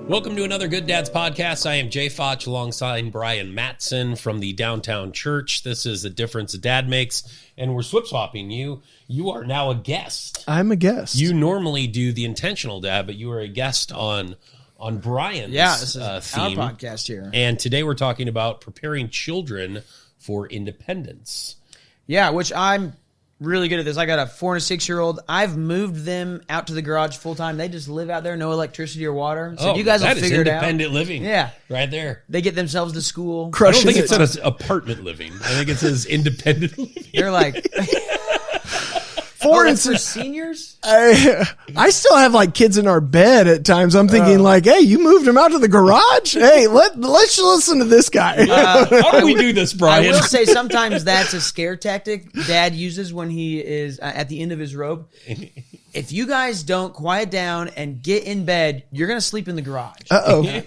Welcome to another Good Dads podcast. I am Jay Fotsch alongside Brian Mattson from the Downtown Church. This is The Difference a Dad Makes, and we're swap-swapping you. You are now a guest. I'm a guest. You normally do the intentional dad, but you are a guest on Brian's this is theme. our podcast here. And today we're talking about preparing children for independence. Yeah, which I'm really good at this. I got a 4 and a 6-year-old. I've moved them out to the garage full time. They just live out there, no electricity or water. So you guys will figure it out. Independent living. Yeah. Right there. They get themselves to school. I don't think it says apartment living. I think it says independent living. They're like... For seniors? I still have like kids in our bed at times. I'm thinking like, hey, you moved them out to the garage? Hey, let's listen to this guy. How do we do this, Brian? I will say sometimes that's a scare tactic Dad uses when he is at the end of his rope. If you guys don't quiet down and get in bed, you're going to sleep in the garage. Uh-oh.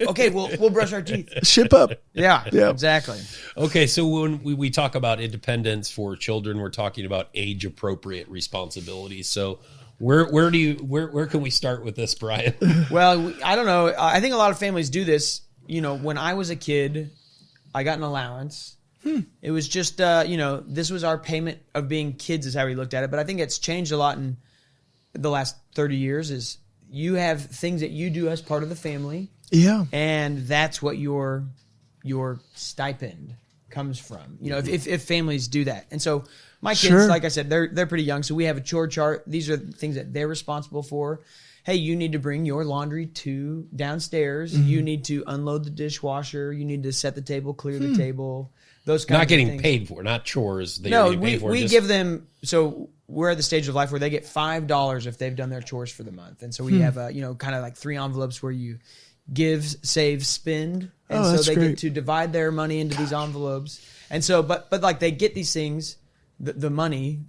Okay, we'll brush our teeth. Ship up. Yeah, Yep. exactly. Okay, so when we talk about independence for children, we're talking about age-appropriate responsibilities. So where can we start with this, Brian? Well, I don't know. I think a lot of families do this. You know, when I was a kid, I got an allowance. It was just, this was our payment of being kids is how we looked at it. But I think it's changed a lot in the last 30 years is you have things that you do as part of the family. Yeah. And that's what your stipend comes from. You know, if families do that. And so my kids, Sure. like I said, they're pretty young. So we have a chore chart. These are things that they're responsible for. Hey, you need to bring your laundry to downstairs. Mm-hmm. You need to unload the dishwasher. You need to set the table, clear the table. Those kinds Not of getting things. paid for, not chores. That No, you're getting paid for, we just- give them. So we're at the stage of life where they get $5 if they've done their chores for the month, and so we have kind of like 3 envelopes where you give, save, spend, and so that's they great. get to divide their money into these envelopes, and so but like they get these things, the money.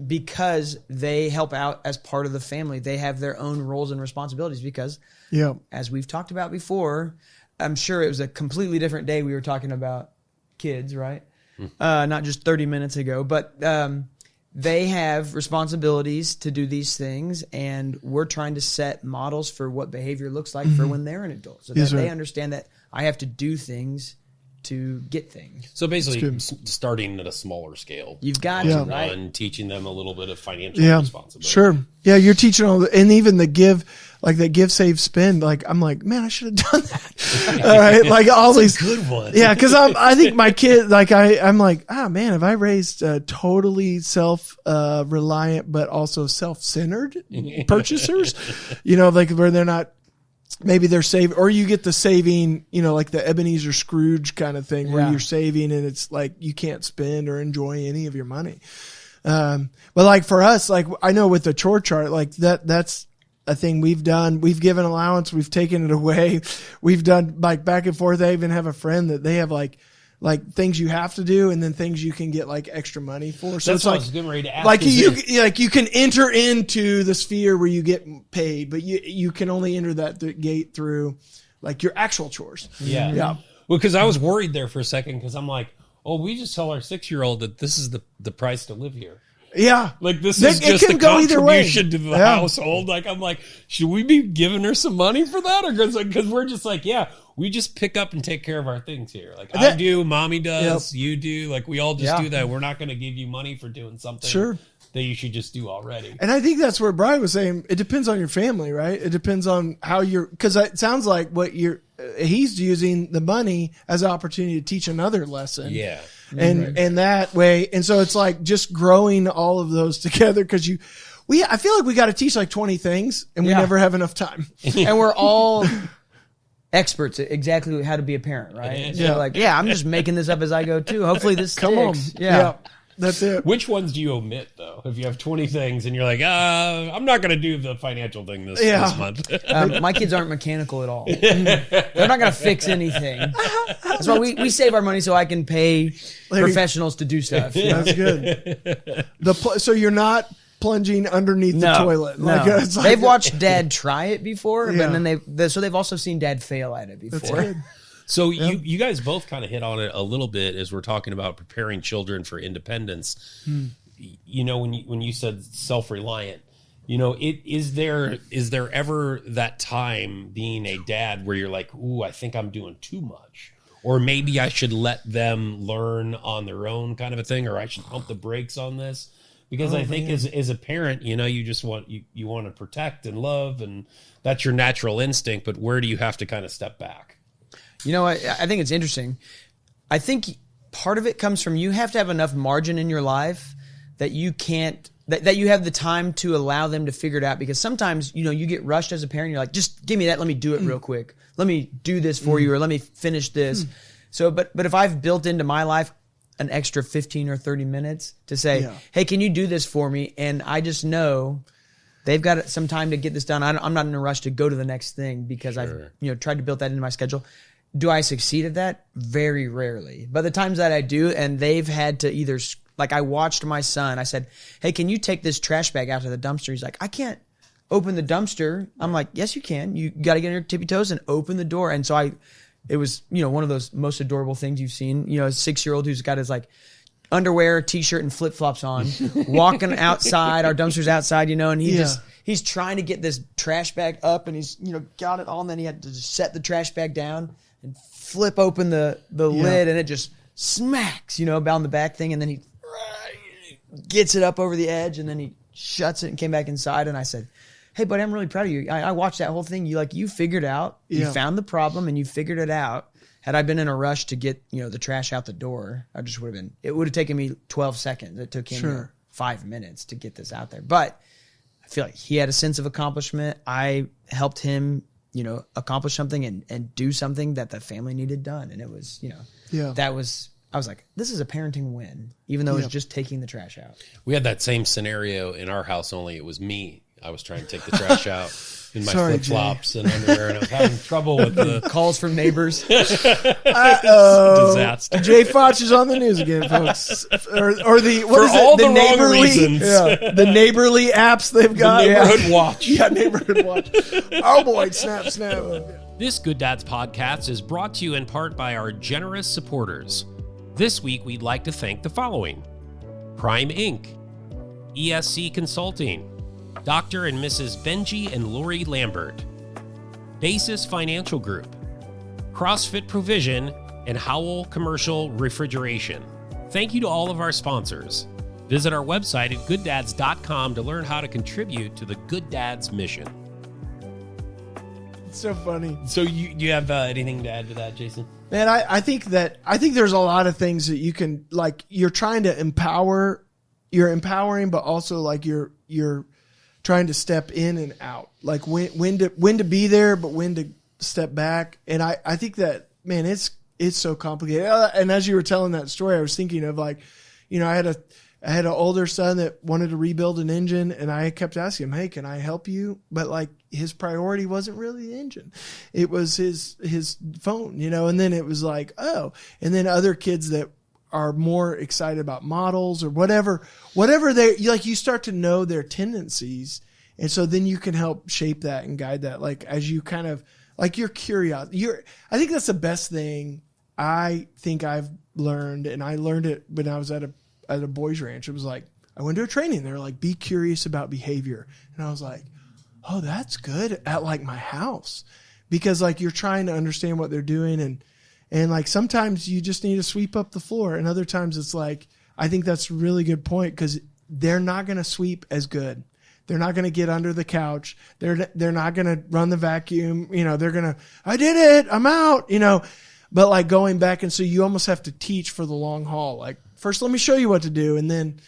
Because they help out as part of the family. They have their own roles and responsibilities because, Yeah. as we've talked about before, I'm sure it was a completely different day we were talking about kids, right? Not just 30 minutes ago, but they have responsibilities to do these things, and we're trying to set models for what behavior looks like for when they're an adult, so that Yes, sir. they understand that I have to do things to get things. So basically, starting at a smaller scale. You've got Yeah. to, right? And teaching them a little bit of financial Yeah. responsibility. Sure. Yeah, you're teaching and even the give, like the give, save, spend. Like I'm like, man, I should have done that. All right, like all these Good one. Yeah, because I think my kid, like I'm like, man, have I raised totally self-reliant but also self-centered purchasers? Like where they're not. Maybe they're saving, or you get the saving, like the Ebenezer Scrooge kind of thing where Yeah. you're saving and it's like you can't spend or enjoy any of your money. But like for us, like I know with the chore chart, like that's a thing we've done. We've given allowance, we've taken it away. We've done like back and forth. I even have a friend that they have like things you have to do and then things you can get like extra money for. So That's it's what I like, was getting ready to ask. like is you can enter into the sphere where you get paid, but you can only enter that gate through like your actual chores. Yeah. Yeah. Well, because I was worried there for a second because I'm like, we just tell our 6-year-old that this is the price to live here. Yeah. Like this It is just can a go either way. contribution to the Yeah. household. Like I'm like, should we be giving her some money for that? Or because we're just like, we just pick up and take care of our things here. Like I do, mommy does, you do. Like we all just do that. We're not going to give you money for doing something Sure. that you should just do already. And I think that's where Brian was saying, it depends on your family, right? It depends on how because it sounds like he's using the money as an opportunity to teach another lesson. Yeah. And that way. And so it's like just growing all of those together because I feel like we got to teach like 20 things and we never have enough time. And we're all experts at exactly how to be a parent, right? So I'm just making this up as I go too. Hopefully this Come on. sticks. Yeah. That's it. Which ones do you omit though? If you have 20 things and you're like, I'm not going to do the financial thing this month. My kids aren't mechanical at all. They're not going to fix anything. That's why we save our money so I can pay professionals to do stuff. That's good. So you're not plunging underneath the toilet. No. Like, it's like they've watched Dad try it before, Yeah. but then they've also seen Dad fail at it That's before. good. So you guys both kind of hit on it a little bit as we're talking about preparing children for independence. You know, when you said self-reliant, You know, is there ever that time being a dad where you're like, ooh, I think I'm doing too much, or maybe I should let them learn on their own, kind of a thing, or I should pump the brakes on this? Because I think as a parent, you know, you just want you want to protect and love, and that's your natural instinct. But where do you have to kind of step back? You know, I think it's interesting. I think part of it comes from you have to have enough margin in your life that you can't, that you have the time to allow them to figure it out. Because sometimes, you know, you get rushed as a parent. You're like, just give me that. Let me do it real quick. Let me do this for you, or let me finish this. So, but if I've built into my life an extra 15 or 30 minutes to say, hey, can you do this for me? And I just know they've got some time to get this done. I'm not in a rush to go to the next thing because I've, you know, tried to build that into my schedule. Do I succeed at that? Very rarely. But the times that I do, and they've had to either, like I watched my son, I said, hey, can you take this trash bag out to the dumpster? He's like, I can't open the dumpster. I'm like, yes, you can. You got to get on your tippy toes and open the door. And so it was, you know, one of those most adorable things you've seen, you know, a 6-year-old who's got his like underwear, t-shirt, and flip-flops on, walking outside, our dumpster's outside, you know, and he's trying to get this trash bag up, and he's, you know, got it all, and then he had to just set the trash bag down and flip open the lid, and it just smacks, you know, about the back thing, and then he gets it up over the edge, and then he shuts it and came back inside, and I said, hey, buddy, I'm really proud of you. I watched that whole thing. You figured out, you found the problem, and you figured it out. Had I been in a rush to get, you know, the trash out the door, it would have taken me 12 seconds. It took him 5 minutes to get this out there. But I feel like he had a sense of accomplishment. I helped him, you know, accomplish something and do something that the family needed done. And it was, you know, I was like, this is a parenting win, even though it's just taking the trash out. We had that same scenario in our house, only it was me. I was trying to take the trash out in my flip-flops and underwear, and I was having trouble with the calls from neighbors. Disaster. Jay Fotsch is on the news again, folks. Or the what For is all it? The the neighborly, wrong reasons. the neighborly apps they've got. The neighborhood watch. Yeah, neighborhood watch. Oh boy, snap. This Good Dads podcast is brought to you in part by our generous supporters. This week, we'd like to thank the following: Prime Inc., ESC Consulting, Dr. and Mrs. Benji and Lori Lambert, Basis Financial Group, CrossFit Provision, and Howell Commercial Refrigeration. Thank you to all of our sponsors. Visit our website at gooddads.com to learn how to contribute to the Good Dads mission. It's so funny. So you have anything to add to that, Jason? Man, I think there's a lot of things that you can, like, you're trying to empower, you're empowering, but also like you're trying to step in and out, like when to be there, but when to step back. And I think that, man, it's so complicated. And as you were telling that story, I was thinking of, like, you know, I had an older son that wanted to rebuild an engine, and I kept asking him, hey, can I help you? But like his priority wasn't really the engine. It was his phone, you know, and then it was like, oh, and then other kids that are more excited about models or whatever they like, you start to know their tendencies. And so then you can help shape that and guide that. Like, as you kind of, like, your curiosity, I think that's the best thing I think I've learned. And I learned it when I was at a boys ranch. It was like, I went to a training. They're like, be curious about behavior. And I was like, oh, that's good at like my house, because like you're trying to understand what they're doing. And like sometimes you just need to sweep up the floor. And other times it's like, I think that's a really good point, because they're not going to sweep as good. They're not going to get under the couch. They're not going to run the vacuum. You know, they're going to, I did it, I'm out, you know, but like going back. And so you almost have to teach for the long haul. Like, first, let me show you what to do. And then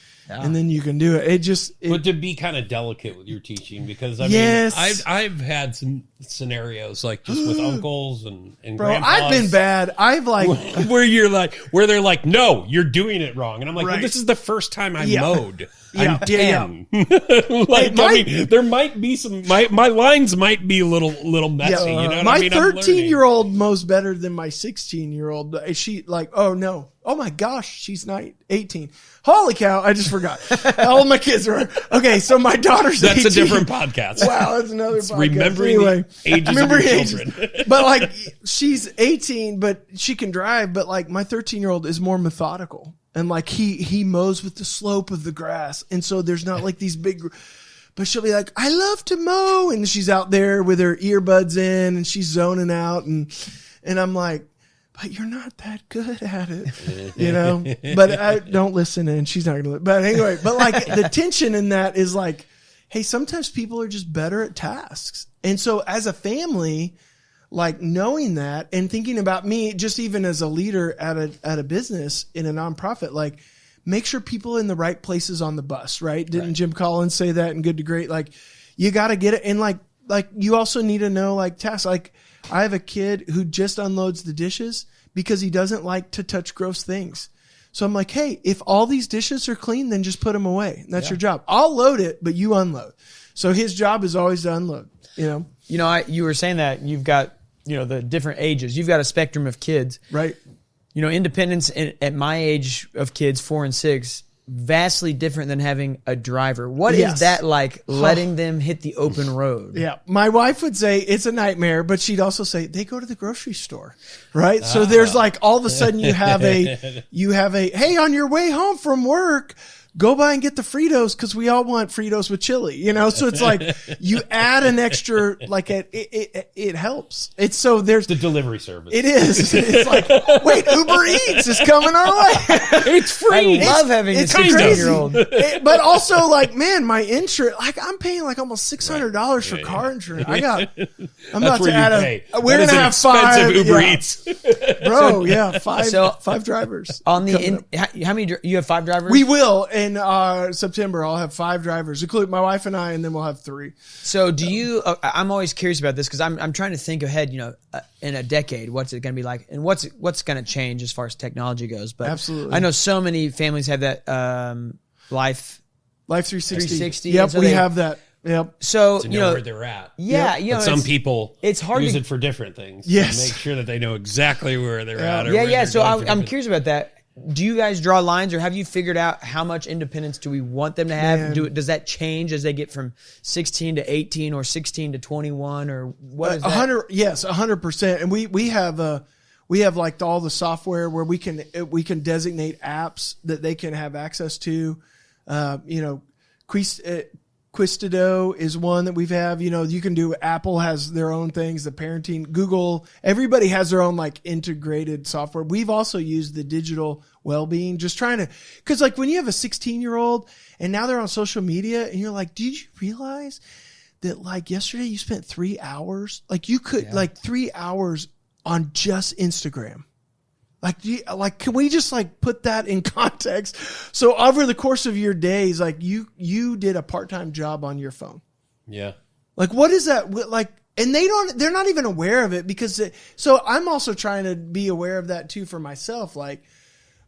you can do it. But to be kind of delicate with your teaching, because I mean, I've had some scenarios like just with uncles and grandpas. I've been bad. I've like where they're like, no, you're doing it wrong, and I'm like, well, this is the first time I mowed. I'm 10. Like, I mean, there might be some. My lines might be a little messy. You know what my I mean? 13-year-old mows better than my 16-year-old. She like, oh no. Oh my gosh, she's 18. Holy cow, I just forgot. All my kids are. Okay, so my daughter's That's 18. a different podcast. Wow, that's another podcast. Remembering the ages of your children. But like, she's 18, but she can drive. But like, my 13-year-old is more methodical. And like, he mows with the slope of the grass. And so there's not like these big but she'll be like, I love to mow. And she's out there with her earbuds in and she's zoning out. And I'm like, but you're not that good at it, you know, but I don't listen and she's not going to, but anyway, but like the tension in that is like, hey, sometimes people are just better at tasks. And so as a family, like knowing that and thinking about me, just even as a leader at a business in a nonprofit, like make sure people are in the right places on the bus, right? Didn't Jim Collins say that in Good to Great? Like you got to get it. And like you also need to know like tasks. Like I have a kid who just unloads the dishes because he doesn't like to touch gross things. So I'm like, hey, if all these dishes are clean, then just put them away. And that's your job. I'll load it, but you unload. So his job is always to unload, you know? You were saying that you've got, the different ages. You've got a spectrum of kids. Right. Independence at my age of kids, 4 and 6, vastly different than having a driver. What is that like, letting them hit the open road? Yeah. My wife would say it's a nightmare, but she'd also say they go to the grocery store, right? So there's like all of a sudden you have a, hey, on your way home from work, go by and get the Fritos because we all want Fritos with chili, So it's like you add an extra, like it helps. It's so there's the delivery service. It is. It's like, wait, Uber Eats is coming our way. It's free. I love having a 16-year-old. But also, like, man, my insurance, like, I'm paying like almost $600 for car insurance. I'm about to add we're gonna have 5 Uber Eats, bro. Five drivers. On the how many? You have 5 drivers? We will. In September, I'll have 5 drivers, including my wife and I, and then we'll have 3. So do you, I'm always curious about this because I'm trying to think ahead, in a decade, what's it going to be like and what's going to change as far as technology goes. But absolutely. I know so many families have that Life 360. Yep, so we have that. Yep. So, to know where they're at. Yeah. But some people it's hard use to it for different things. Yes. To make sure that they know exactly where they're at. Yeah. So I'm curious about that. Do you guys draw lines or have you figured out how much independence do we want them to have? Does that change as they get from 16 to 18 or 16 to 21 or what is that? 100, yes, 100%. And we have like all the software where we can designate apps that they can have access to. Quistido is one that we've have. You can do. Apple has their own things. The parenting, Google, everybody has their own like integrated software. We've also used the digital well-being, just trying to, because like when you have a 16-year-old and now they're on social media and you're like, did you realize that like yesterday you spent 3 hours? Like you could like 3 hours on just Instagram. Like, can we just like put that in context? So over the course of your days, like you did a part-time job on your phone. Yeah. Like, what is that? Like, and they're not even aware of it because, so I'm also trying to be aware of that too for myself. Like,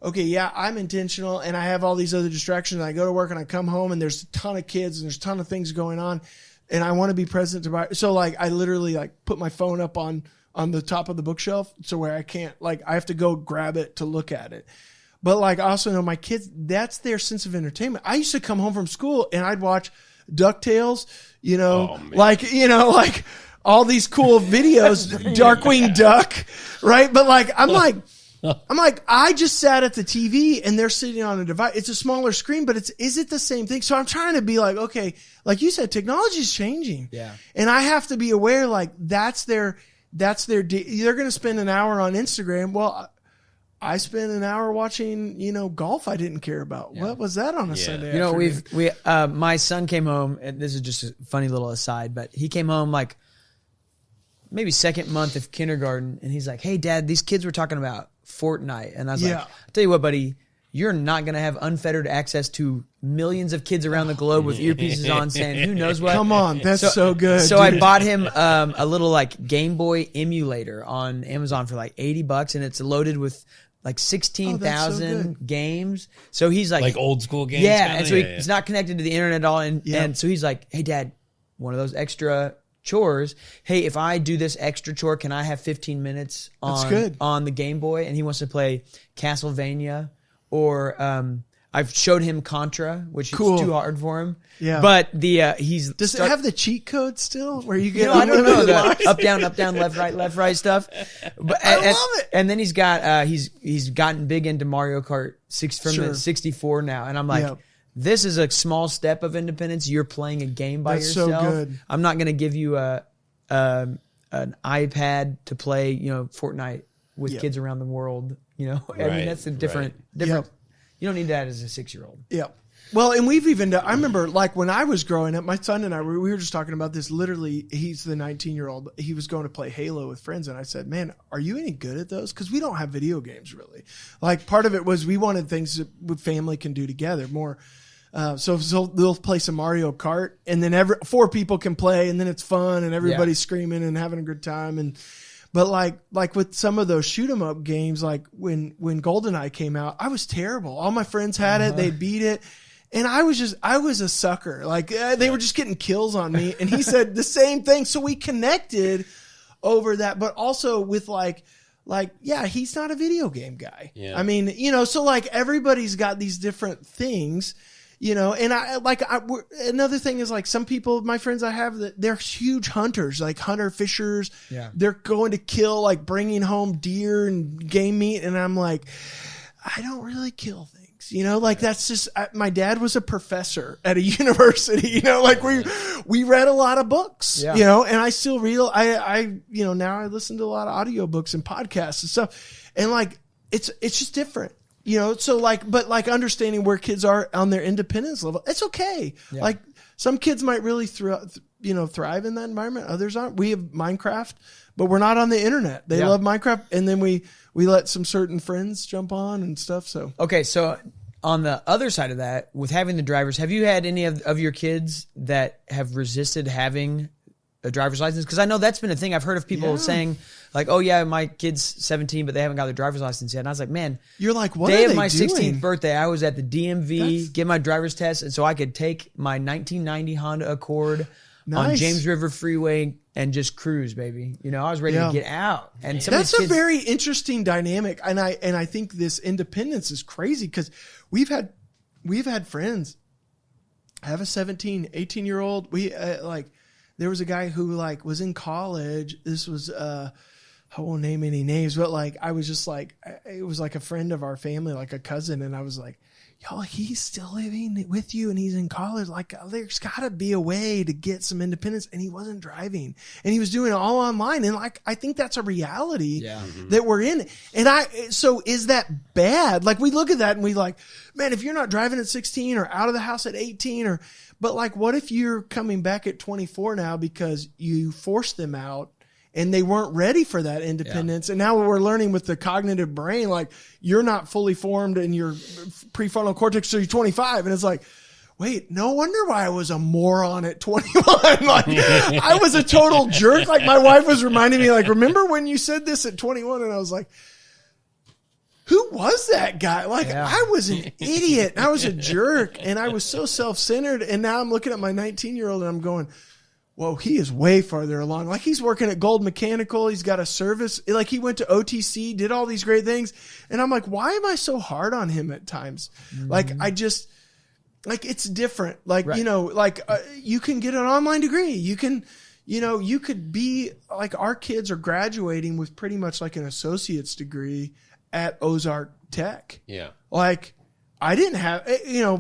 okay, yeah, I'm intentional and I have all these other distractions. I go to work and I come home and there's a ton of kids and there's a ton of things going on and I want to be present so like, I literally like put my phone up on the top of the bookshelf so where I can't, like, I have to go grab it to look at it. But like, I also know my kids, that's their sense of entertainment. I used to come home from school and I'd watch DuckTales, like all these cool videos, Darkwing Duck, right? But like, I'm like, I just sat at the TV and they're sitting on a device. It's a smaller screen, but is it the same thing? So I'm trying to be like, okay, like you said, technology is changing. Yeah. And I have to be aware, like they're going to spend an hour on Instagram. Well, I spent an hour watching, golf I didn't care about. Yeah. What was that on a Sunday afternoon? My son came home, and this is just a funny little aside, but he came home like maybe second month of kindergarten, and he's like, hey, Dad, these kids were talking about Fortnite. And I was like, I'll tell you what, buddy, you're not going to have unfettered access to millions of kids around the globe with earpieces on saying, who knows what? Come on, that's so good. So dude. I bought him a little like Game Boy emulator on Amazon for like $80, and it's loaded with like 16,000 games. So he's like old school games. Yeah, and so he's not connected to the internet at all. And so he's like, hey, Dad, one of those extra chores. Hey, if I do this extra chore, can I have 15 minutes on the Game Boy? And he wants to play Castlevania. Or I've showed him Contra, which is too hard for him. Yeah, but does it have the cheat code still where you get? I don't know, the up down, left right stuff. But I love it. And then he's got he's gotten big into Mario Kart 6 from the 64 now, and I'm like, this is a small step of independence. You're playing a game by That's yourself. so good. I'm not going to give you an iPad to play, Fortnite with kids around the world. I mean, that's a different. Yep. You don't need that as a 6-year-old. Yeah. Well, and we've even done, I remember like when I was growing up, my son and I, we were just talking about this. Literally, he's the 19-year-old. He was going to play Halo with friends. And I said, man, are you any good at those? Because we don't have video games really. Like part of it was we wanted things that family can do together more. So they'll play some Mario Kart and then 4 people can play and then it's fun and everybody's screaming and having a good time. But like with some of those shoot 'em up games, like when GoldenEye came out, I was terrible. All my friends had it. They beat it. And I was a sucker. Like they were just getting kills on me. And he said the same thing. So we connected over that, but also with yeah, he's not a video game guy. Yeah. I mean, so like everybody's got these different things, and another thing is like some people, my friends I have, that they're huge hunters, like hunter fishers. Yeah. They're going to kill, like bringing home deer and game meat. And I'm like, I don't really kill things. That's just, my dad was a professor at a university, like we read a lot of books, and I still read, now I listen to a lot of audiobooks and podcasts and stuff. And like, it's just different, so like, but like understanding where kids are on their independence level, it's okay. Yeah. Like some kids might really thrive in that environment. Others aren't. We have Minecraft, but we're not on the internet. They love Minecraft. And then we let some certain friends jump on and stuff. So, okay. So on the other side of that, with having the drivers, have you had any of your kids that have resisted having a driver's license? Because I know that's been a thing. I've heard of people saying like, oh yeah, my kid's 17, but they haven't got their driver's license yet. And I was like, man, you're like, what day are of my doing? 16th birthday, I was at the DMV, get my driver's test. And so I could take my 1990 Honda Accord on James River Freeway and just cruise, baby. I was ready to get out. And that's a very interesting dynamic. And I think this independence is crazy because we've had friends have a 17, 18-year-old. There was a guy who like was in college. This was, I won't name any names, but like, I was just like, it was like a friend of our family, like a cousin. And I was like, yo, he's still living with you and he's in college. Like there's gotta be a way to get some independence. And he wasn't driving and he was doing it all online. And like, I think that's a reality that we're in. And so is that bad? Like we look at that and we like, man, if you're not driving at 16 or out of the house at 18 but like, what if you're coming back at 24 now because you forced them out and they weren't ready for that independence? And now we're learning with the cognitive brain, like you're not fully formed in your prefrontal cortex till you're 25. And it's like, wait, no wonder why I was a moron at 21. Like I was a total jerk. Like my wife was reminding me, like, remember when you said this at 21? And I was like, who was that guy? Like I was an idiot. I was a jerk and I was so self-centered. And now I'm looking at my 19-year-old and I'm going, whoa, he is way farther along. Like he's working at Gold Mechanical. He's got a service. Like he went to OTC, did all these great things. And I'm like, why am I so hard on him at times? Like I just, like it's different. Like, you can get an online degree. You can, you could be like our kids are graduating with pretty much like an associate's degree at Ozark Tech. Yeah. Like I didn't have,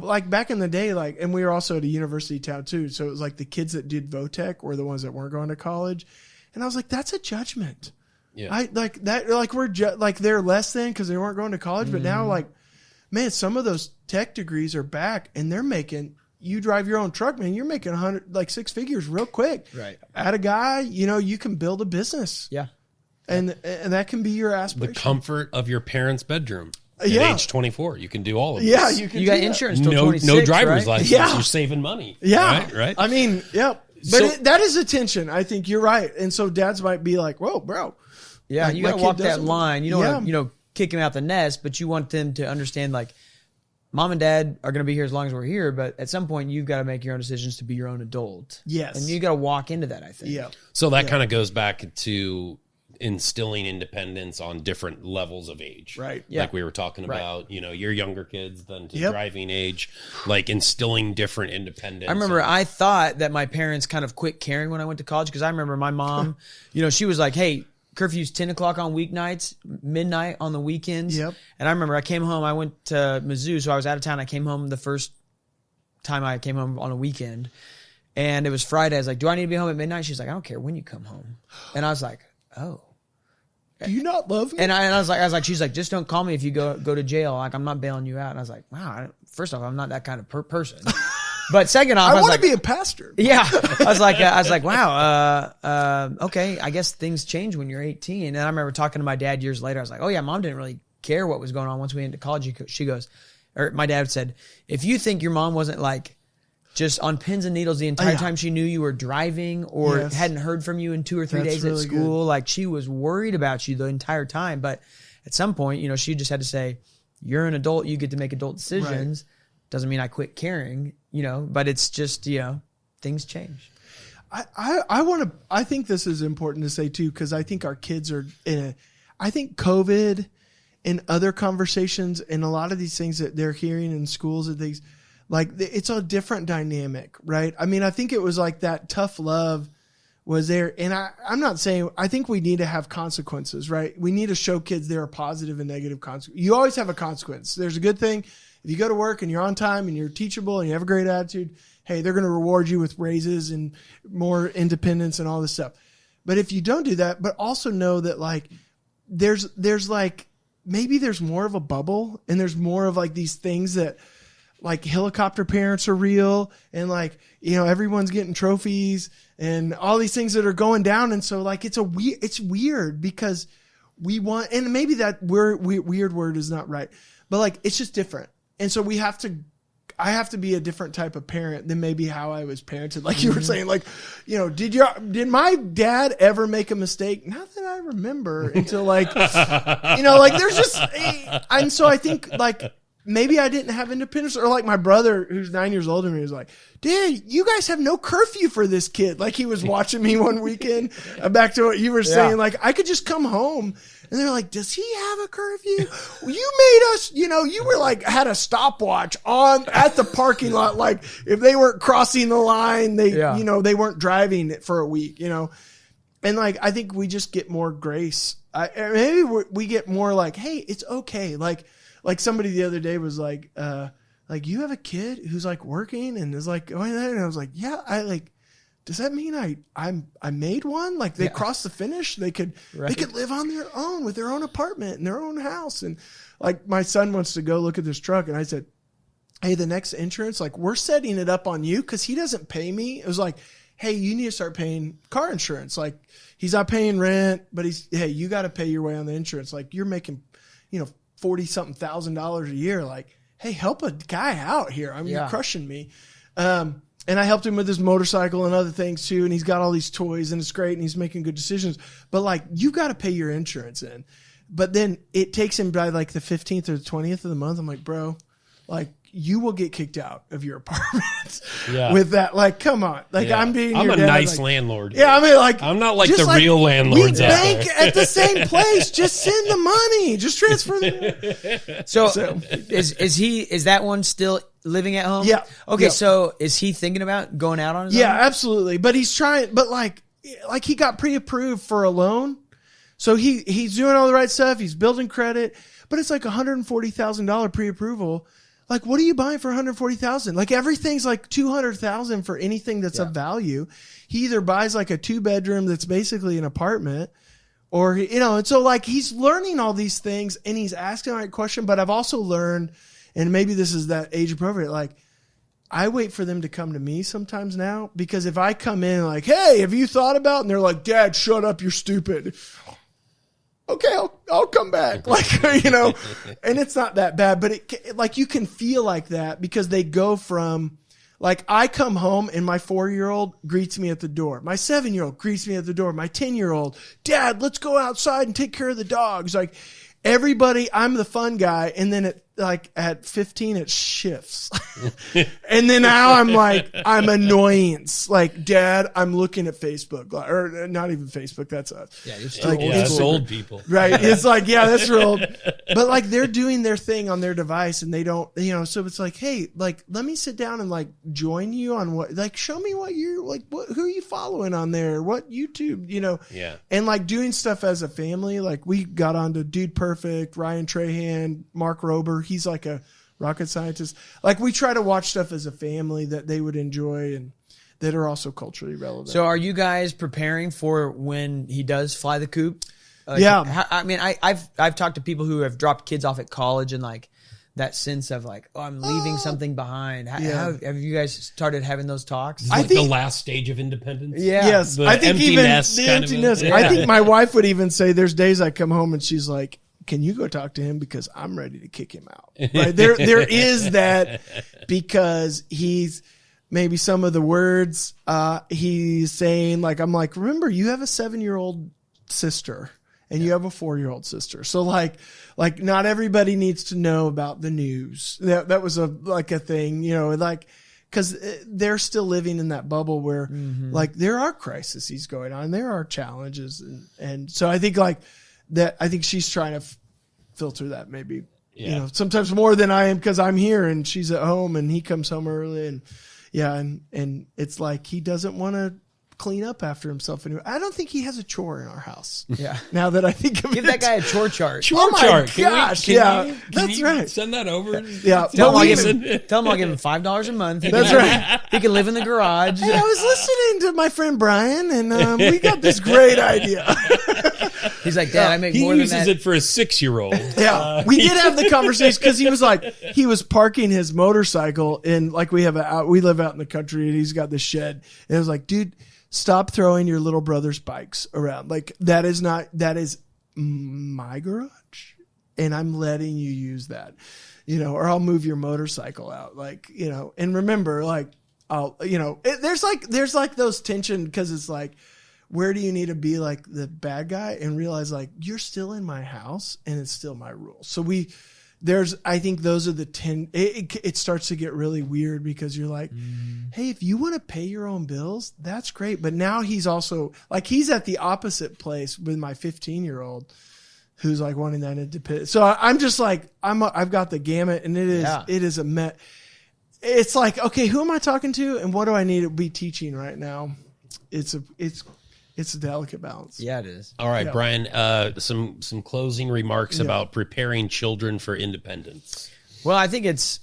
like back in the day, like, and we were also at a university town too. So it was like the kids that did VOTech were the ones that weren't going to college. And I was like, that's a judgment. Yeah. I like that. Like like they're less than because they weren't going to college. But now like, man, some of those tech degrees are back and they're making, you drive your own truck, man, you're making 6 figures real quick. Right. Add a guy, you can build a business. Yeah. And that can be your aspiration. The comfort of your parent's bedroom. At age 24, you can do all of this. Yeah, you got insurance till 26, no driver's right? license. Yeah. You're saving money. Yeah. Right? I mean, yeah. But that is a tension. I think you're right. And so dads might be like, whoa, bro. Yeah, you got to walk that line. You don't want to, kick him out the nest, but you want them to understand, like, mom and dad are going to be here as long as we're here, but at some point you've got to make your own decisions to be your own adult. Yes. And you got to walk into that, I think. Yeah. So that kind of goes back to instilling independence on different levels of age. Right. Yeah. Like we were talking about, your younger kids then to driving age, like instilling different independence. I remember I thought that my parents kind of quit caring when I went to college because I remember my mom, she was like, hey, curfew's 10 o'clock on weeknights, midnight on the weekends. Yep. And I remember I came home, I went to Mizzou, so I was out of town. I came home the first time I came home on a weekend. And it was Friday. I was like, do I need to be home at midnight? She's like, I don't care when you come home. And I was like, oh. Do you not love me? And I was like, she's like, just don't call me if you go to jail. Like, I'm not bailing you out. And I was like, wow, first off, I'm not that kind of person. But second off, I want to like, be a pastor. Yeah. I was like, wow, okay. I guess things change when you're 18. And I remember talking to my dad years later. I was like, oh yeah, Mom didn't really care what was going on once we went to college. She goes, or my dad said, if you think your mom wasn't like, just on pins and needles the entire time she knew you were driving or hadn't heard from you in 2 or 3 days at school. Good. Like she was worried about you the entire time. But at some point, you know, she just had to say, you're an adult. You get to make adult decisions. Right. Doesn't mean I quit caring, you know, but it's just, you know, things change. I think this is important to say too, because I think our kids are I think COVID and other conversations and a lot of these things that they're hearing in schools and things, like it's a different dynamic, right? I mean, I think it was like that tough love was there. And I'm not saying, I think we need to have consequences, right? We need to show kids there are positive and negative consequences. You always have a consequence. There's a good thing. If you go to work and you're on time and you're teachable and you have a great attitude, hey, they're going to reward you with raises and more independence and all this stuff. But if you don't do that, but also know that like, there's like, maybe there's more of a bubble and there's more of like these things that, like helicopter parents are real and like, you know, everyone's getting trophies and all these things that are going down. And so like, it's weird because we want, and maybe that weird word is not right, but like, it's just different. And so I have to be a different type of parent than maybe how I was parented. Like you were saying, like, you know, did my dad ever make a mistake? Not that I remember until like, you know, like there's just, and so I think like, maybe I didn't have independence, or like my brother who's 9 years older than me was like, dude, you guys have no curfew for this kid. Like he was watching me one weekend back to what you were saying. Like I could just come home and they're like, does he have a curfew? Well, you made us, you know, you were like, had a stopwatch on at the parking lot. Like if they weren't crossing the line, you know, they weren't driving it for a week, you know? And like, I think we just get more grace. Maybe we get more like, hey, it's okay. Like somebody the other day was like you have a kid who's like working and is like going there, and I was like, yeah, does that mean I made one? Like they crossed the finish, they could live on their own with their own apartment and their own house. And like my son wants to go look at this truck, and I said, hey, the next insurance, like we're setting it up on you because he doesn't pay me. It was like, hey, you need to start paying car insurance. Like he's not paying rent, but hey, you got to pay your way on the insurance. Like you're making, you know, $40-something thousand a year. Like, hey, help a guy out here. I mean, you're crushing me. And I helped him with his motorcycle and other things too. And he's got all these toys and it's great and he's making good decisions. But like, you got to pay your insurance in. But then it takes him by like the 15th or the 20th of the month. I'm like, bro, like you will get kicked out of your apartment with that. Like, come on. Like I'm a nice landlord. Yeah. I mean, like, I'm not like the real landlords we out bank there. at the same place. Just send the money. Just transfer the So is that one still living at home? Yeah. Okay. Yeah. So is he thinking about going out on his own? Yeah, absolutely. But he's trying, but like he got pre-approved for a loan. So he's doing all the right stuff. He's building credit, but it's like $140,000 pre-approval. Like, what are you buying for $140,000? Like everything's like $200,000 for anything that's of value. He either buys like a 2-bedroom that's basically an apartment, or, you know, and so like he's learning all these things and he's asking the right question. But I've also learned, and maybe this is that age appropriate, like I wait for them to come to me sometimes now, because if I come in like, hey, have you thought about, and they're like, Dad, shut up, you're stupid. Okay, I'll come back. Like, you know, and it's not that bad, but it like you can feel like that because they go from like, I come home and my 4-year-old greets me at the door. My 7-year-old greets me at the door. My 10-year-old, Dad, let's go outside and take care of the dogs. Like everybody, I'm the fun guy. And then at 15, it shifts. And then now I'm annoyance. Like, Dad, I'm looking at Facebook, or not even Facebook. That's us. Yeah, you're still like, old. That's old people. Right. It's like, yeah, that's real old. But like they're doing their thing on their device and they don't, you know, so it's like, hey, like, let me sit down and like join you on what, like, show me what you're like, who are you following on there? What YouTube, you know? Yeah. And like doing stuff as a family, like we got onto Dude Perfect, Ryan Trahan, Mark Rober. He's like a rocket scientists. Like we try to watch stuff as a family that they would enjoy and that are also culturally relevant. So are you guys preparing for when he does fly the coop? Yeah. I mean, I've talked to people who have dropped kids off at college and like that sense of like, oh, I'm leaving something behind. How have you guys started having those talks? I think the last stage of independence. Yeah. Yes. The I think empty even nest the kind empty of nest. a- I think my wife would even say there's days I come home and she's like, can you go talk to him because I'm ready to kick him out. Right? There is that because he's maybe some of the words he's saying, like, I'm like, remember you have a 7-year-old sister and you have a 4-year-old sister. So like not everybody needs to know about the news. That was a thing, you know, like, cause they're still living in that bubble where like there are crises going on. There are challenges. And so I think like that, I think she's trying to filter that maybe, you know, sometimes more than I am because I'm here and she's at home and he comes home early and and it's like he doesn't want to clean up after himself anyway. I don't think he has a chore in our house. Yeah. Now that I think of it. Give that guy a chore chart. Chore chart. Gosh, Can that's you right. Send that over. Yeah. Tell him Well, I'll give him $5 a month. That's right. He can live in the garage. Hey, I was listening to my friend Brian, and we got this great idea. He's like, Dad, I make He more than uses that. it for a 6-year-old. Yeah, we did have the conversation because he was like, he was parking his motorcycle in, like, we live out in the country, and he's got this shed. And it was like, dude, stop throwing your little brother's bikes around. Like, that is my garage, and I'm letting you use that, you know, or I'll move your motorcycle out. Like, you know, and remember, like, there's like those tension because it's like, where do you need to be like the bad guy and realize like you're still in my house and it's still my rules. So I think those are the 10, it starts to get really weird because you're like, hey, if you want to pay your own bills, that's great. But now he's also like, he's at the opposite place with my 15-year-old who's like wanting that independence. So I'm just like, I've got the gamut and it is a met. It's like, okay, who am I talking to and what do I need to be teaching right now? It's a delicate balance. Yeah, it is. All right, Brian, some closing remarks about preparing children for independence. Well, I think it's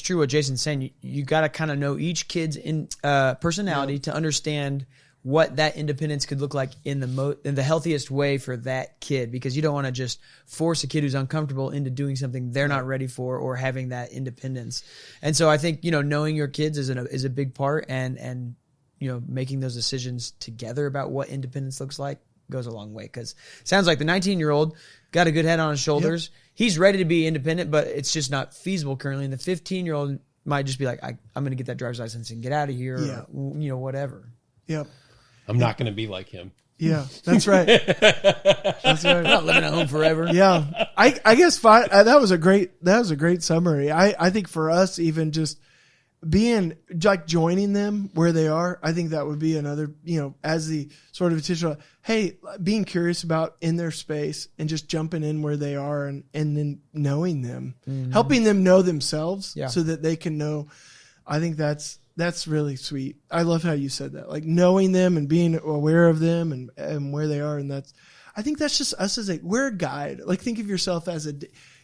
true what Jason's saying. You got to kind of know each kid's personality to understand what that independence could look like in the healthiest way for that kid, because you don't want to just force a kid who's uncomfortable into doing something they're not ready for or having that independence. And so I think, you know, knowing your kids is a big part, and you know, making those decisions together about what independence looks like goes a long way. Because it sounds like the 19-year-old got a good head on his shoulders. Yep. He's ready to be independent, but it's just not feasible currently. And the 15-year-old might just be like, I'm going to get that driver's license and get out of here, or, you know, whatever. Yep. I'm not going to be like him. Yeah, that's right. That's right. I'm not living at home forever. Yeah. I guess that was a great summary. I think for us, even just being like joining them where they are, I think that would be another, you know, as the sort of intentional, hey, being curious about in their space and just jumping in where they are and then knowing them, helping them know themselves so that they can know. I think that's really sweet. I love how you said that, like knowing them and being aware of them and where they are. And I think that's just us we're a guide. Like think of yourself as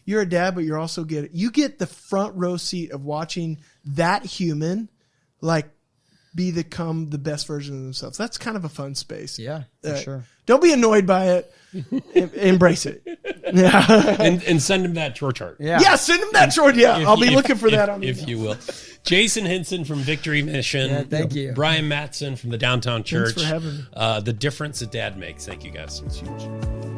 you're a dad, but you're also you get the front row seat of watching that human like become the best version of themselves. That's kind of a fun space. Yeah, for sure. Don't be annoyed by it. Embrace it. Yeah. And send him that chore chart. Yeah, send him that chore. Yeah, I'll be looking for that on if you will. Jason Hinson from Victory Mission. Yeah, thank you. Brian Mattson from the Downtown Church. Thanks for having me. The difference that dad makes. Thank you guys. It's huge.